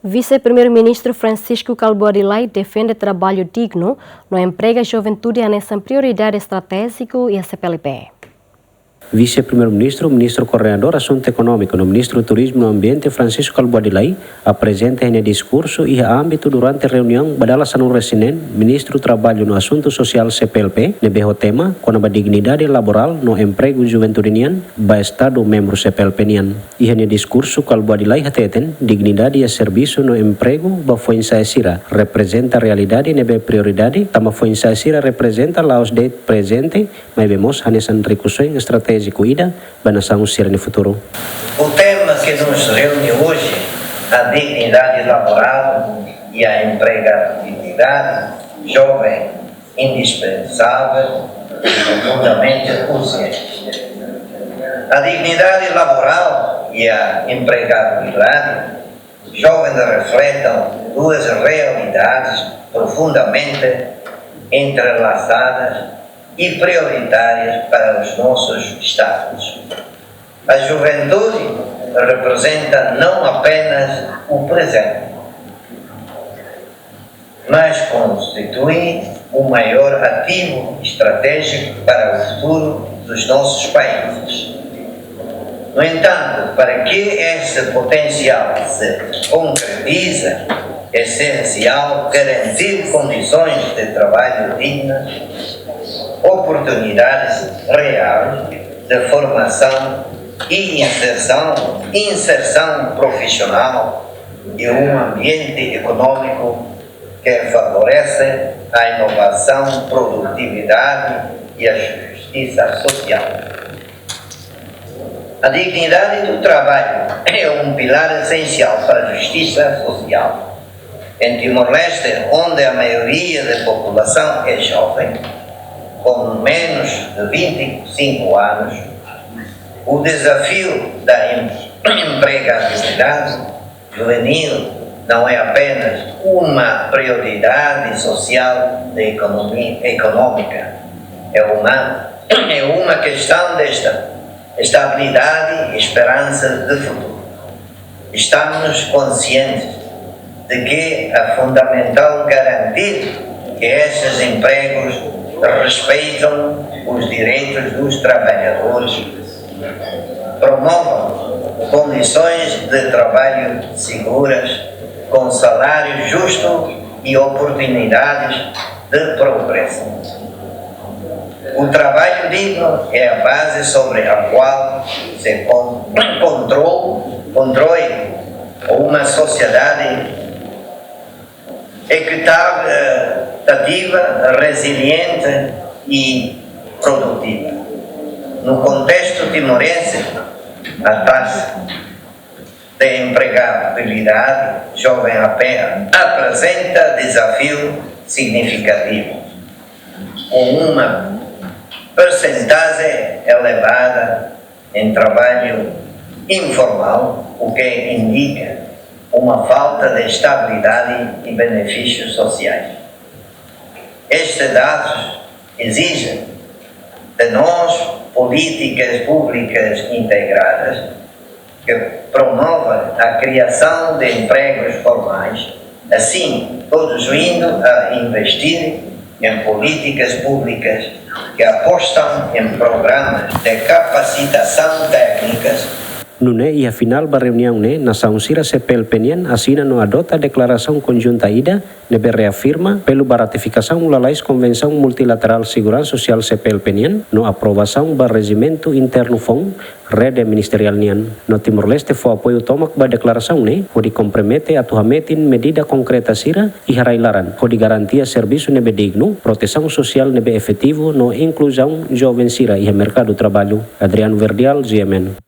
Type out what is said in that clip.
Vice-Primeiro-Ministro Francisco Calvo Adilai defende trabalho digno no emprego à juventude nessa prioridade estratégica e a CPLP. Vice-Primeiro-Ministro, Ministro Coordenador Assunto Econômico no Ministro do Turismo e Ambiente Francisco Calvo Adilai apresenta em discurso e âmbito durante a reunião Badala Sanur Resinen, Ministro do Trabalho no Assunto Social CPLP, nebe o tema com a dignidade laboral no emprego juventudinian ba Estado membro CPLP nian. E em discurso Calvo Adilai hateten dignidade e serviço no emprego ba foi sira representa a realidade nebe prioridade, tama foi sira representa laos de presente, mas vemos hanesan recursos estratégicos cuida para a nação ser no futuro. O tema que nos reúne hoje, a dignidade laboral e a empregabilidade jovem, indispensável e profundamente urgente. A dignidade laboral e a empregabilidade jovem refletem duas realidades profundamente entrelaçadas e prioritárias para os nossos Estados. A juventude representa não apenas o presente, mas constitui o maior ativo estratégico para o futuro dos nossos países. No entanto, para que esse potencial se concretize, é essencial garantir condições de trabalho dignas, oportunidades reais de formação e inserção profissional e um ambiente econômico que favorece a inovação, produtividade e a justiça social. A dignidade do trabalho é um pilar essencial para a justiça social. Em Timor-Leste, onde a maioria da população é jovem, com menos de 25 anos, o desafio da empregabilidade juvenil não é apenas uma prioridade social da economia econômica, é uma questão desta estabilidade e esperança de futuro. Estamos conscientes de que é fundamental garantir que esses empregos respeitam os direitos dos trabalhadores, promovam condições de trabalho seguras, com salário justo e oportunidades de progresso. O trabalho digno é a base sobre a qual se constrói uma sociedade equitativa, resiliente e produtiva. No contexto timorense, a taxa de empregabilidade jovem apresenta desafio significativo, com uma percentagem elevada em trabalho informal, o que indica uma falta de estabilidade e benefícios sociais. Estes dados exigem de nós políticas públicas integradas que promovam a criação de empregos formais, assim conduzindo a investir em políticas públicas que apostam em programas de capacitação técnicas. Nune e a final da reunião nação sira CPLP nian assina no adota a declaração conjunta ida nebe reafirma pelo ratificação lalais convenção multilateral segurança social CPLP nian no aprovação ba regimento interno FON rede ministerial nian no Timor-Leste foi apoio tomak ba declaração hodi compromete atuhametin medida concreta sira e harailaran hodi garantia serviço nebe digno proteção social nebe efetivo no inclusão jovem sira e mercado trabalho. Adriano Verdial, GMN.